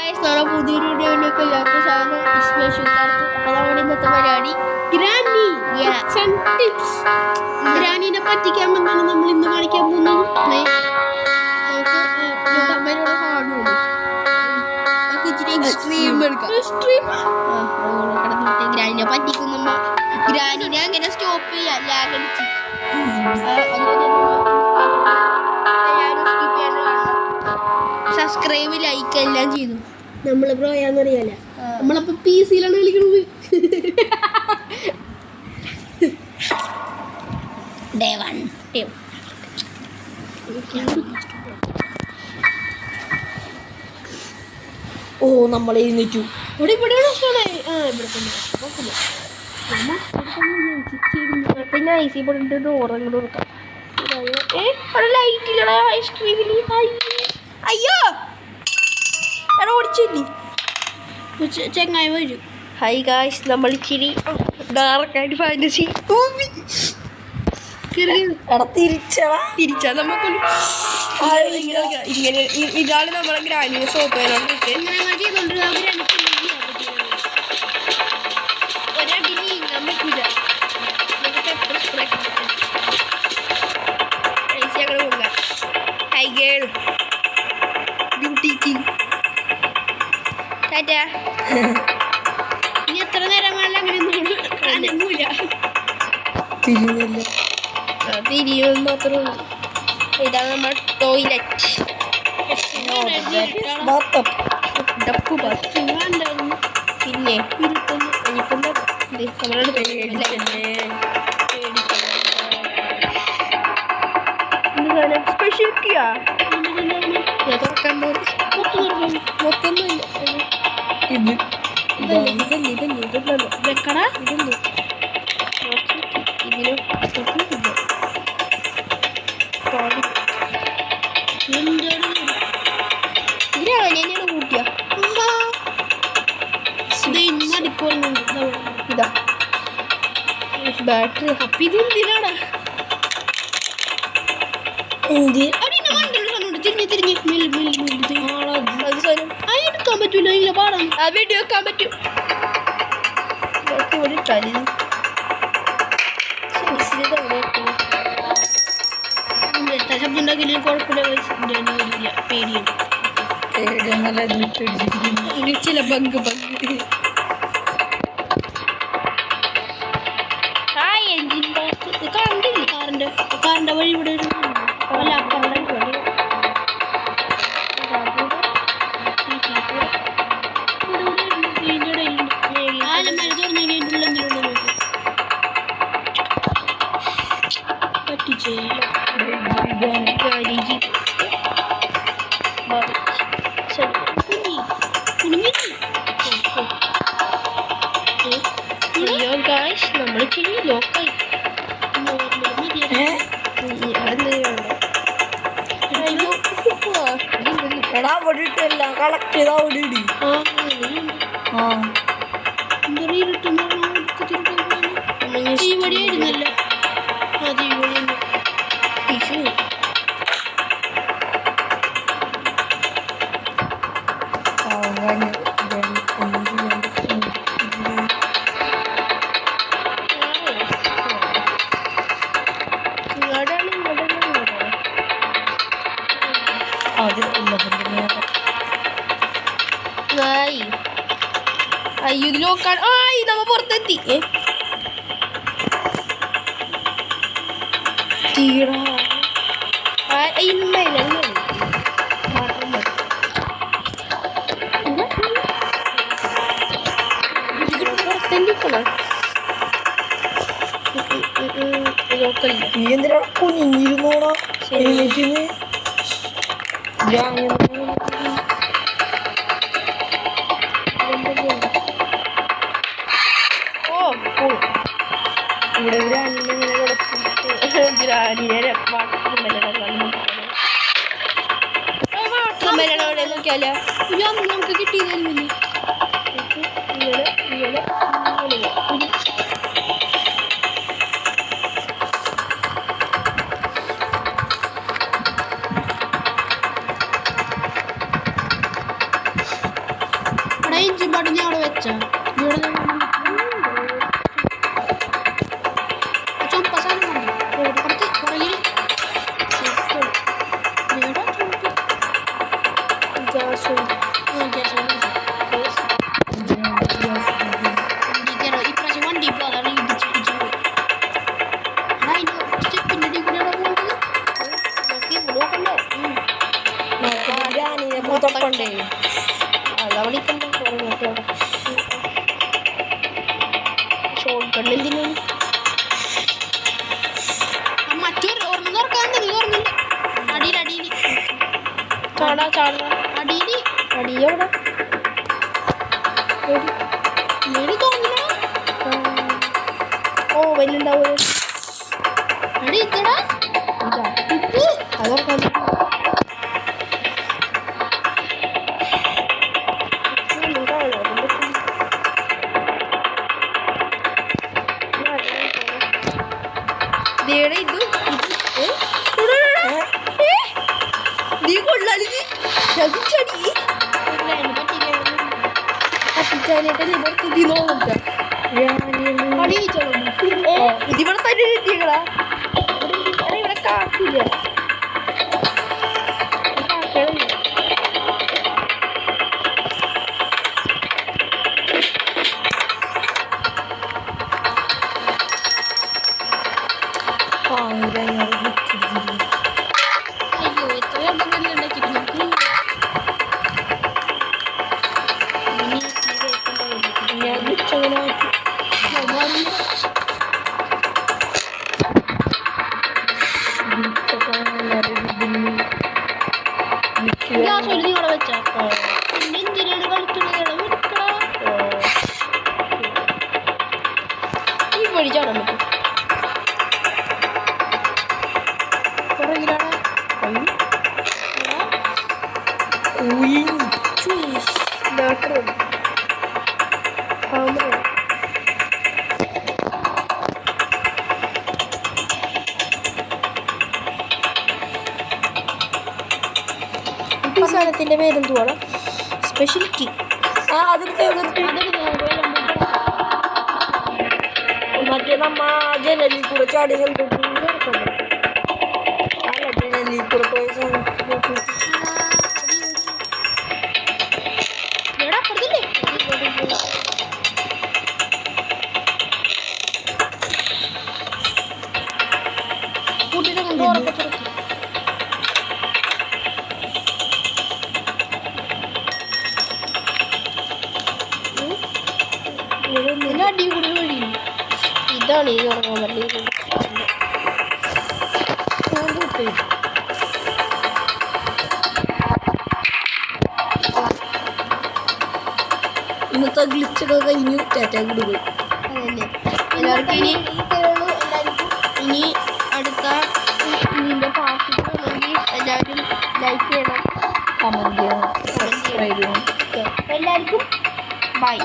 പുതിയൊരു വീഡിയോയിലേക്ക് എല്ലാവർക്കും സ്വാഗതം. അപ്പോൾ നമ്മുടെ ഇന്നത്തെ പരിപാടി ഗ്രാനി ടിപ്സ്. ഗ്രാനീനെ പറ്റിക്കാൻ വന്നാണ് നമ്മൾ ഇന്ന് കാണിക്കാൻ പോകുന്നത്. ഗ്രാനിനെ പറ്റിക്കും നമ്മ ഗ്രാനിനെ അങ്ങനെ സ്റ്റോപ്പ് ചെയ്യാം. ലാഗടിച്ച് സബ്സ്ക്രൈബ് ലൈക്ക് എല്ലാം ചെയ്തു. നമ്മളെ പ്രോയാന്നറിയാല നമ്മളപ്പോ PC-യിലാണ് കളിക്കുന്നത്. ഓ നമ്മളെ എഴുന്നേറ്റു. പിന്നെ ഐസി പൊടിട്ട് ഓറങ്ങോട്ട് കൊടുക്കാം. ലൈറ്റ് ഇല്ലടാ ഐസ്ക്രീമിൽ. അയ്യോ ഓടിച്ചില്ലേ ചെങ്ങായി വരും. ഹൈ ഗായ്സ്, നമ്മൾ ഇച്ചിരി ഡാർക്കായിട്ട് ഫാന്റസി തിരിച്ചാ നമുക്കൊരു ഇങ്ങനെ ഇതാണ് നമ്മളെ ഗ്രാനിയുടെ സോപ്പ് ഒരടി നീങ്ങാൻ പറ്റൂല. അങ്ങനെ പോകാം. High girl beauty king Tata. ഇനി എത്ര നേരം വേണം അങ്ങനെ അനങ്ങൂല. തിരിയും മാത്രമേ ഉള്ളൂ. ഇതാണ് നമ്മുടെ ടോയ്ലറ്റ്. പിന്നെ സ്പെഷ്യൽ തുറക്കാൻ പോകും. മൊത്തൊന്നുമില്ല. ബാറ്ററി അപ്പൊ ഇത് എന്തിനാടാ എടുക്കാൻ പറ്റൂല. ഇല്ല പാടാം. ആ വീഡിയോ വെക്കാൻ പറ്റും. ശബ്ദം ഉണ്ടാക്കില്ല കുഴപ്പമില്ല. പേടിയാണ് ചില ബഗ് കണ്ടില്ല. കാറിന്റെ വഴി ഇവിടെ ഒരു നമ്മൾ ഇച്ചിരി ലോക്കായി. കളക്ട് ചെയ്താ ഓടി. ഈ വഴിയായിരുന്നല്ല അത് ഈ വഴി. അയ്യോ ഇതിലോക്കാൻ നമ്മ പുറത്തെത്തി. എന്തിനാ കുഞ്ഞിരുന്നോടാ ശരിക്കും. ഇവിടെ ഗ്രാനിയെ നോക്കിയാലോ നമുക്ക് കിട്ടിയതല്ലേ. ഇഞ്ചി പടിഞ്ഞ അവിടെ വെച്ച ഇവിടെ ചൊമ്പസാനം കണ്ടു പുറത്ത് പുറകിൽ ഇപ്രാവശ്യം വണ്ടി ഇപ്പോൾ അതാണ് ഇടിച്ച് ഇടിച്ച് പോയി സ്റ്റെപ്പിൻ്റെ അടി കൂടെ പോകുന്നത് നോക്കണ്ടോ ഗ്രാനീനെ പുറത്തപ്പണ്ടേ അതവിടെ ഷോർട്ട് കണ്ണെന്തിനു മറ്റൊരു ഓർമ്മ തുറക്കാണ്ട് നീ ഓർമ്മയില്ല അടിയിൽ അടിയിൽ ചാടാ ചാടാ അടിയിൽ അടിയോടെ നേടി തോന്നില്ല ഓ വലിയുണ്ടാവും അടി ഇത്തടാ ഇതാ ഇപ്പ് അതൊക്കെ ഇത് നീ കൊള്ളാലി ചതിച്ചടി പറ്റിച്ചാനായിട്ട് നീ പുറത്ത് നീ നോക്ക ഇതിവിടെ തന്നെ കിട്ടിയങ്ങളാ ഇവിടെ കാക്കില്ല അയ്യോ എത്ര ഉണ്ടെന്നല്ലേ ഉണ്ടാക്കിയിരുന്നു ഞാൻ വിളിച്ചങ്ങനെ ഗ്യാസ് ഒരു നീ അവിടെ വെച്ചാ പിന്നെ എന്തിനാണ് കളിക്കുന്നത് വിളിക്കടാ ഈ പഠിച്ചാണ് നമുക്ക് പുറകിലാണ് ഈ സാധനത്തിന്റെ പേരെന്തുവാണ് സ്പെഷ്യലിറ്റി ആ അതൊക്കെ മറ്റേ നമ്മ ജനലിൽ കൂടെ ചാടിയ സ്ഥലത്തോട്ട് അല്ല ജനലിൽ കൂടെ പോയ സ്ഥലത്തോട്ട് എടാ അപ്പുറത്തില്ലേ കൂട്ടിട്ട് കൊണ്ട് ഉറക്കത്തിറക്കി അടി കൂടി വഴിയില്ല ഇതാണ് ഈ ഉറങ്ങാൻ പറ്റിയത് ഇന്നത്തെ ഗ്ലിച്ചൊക്കെ കഴിഞ്ഞു ചേറ്റാക്കൂടി പോയി അതല്ലേ എല്ലാവർക്കും ഇനി അടുത്ത ഇതിൻ്റെ പാർട്ടി എല്ലാവരും ലൈക്ക് ചെയ്യണം കമന്റ് ചെയ്യണം സബ്സ്ക്രൈബ് ചെയ്യണം എല്ലാവർക്കും ബൈ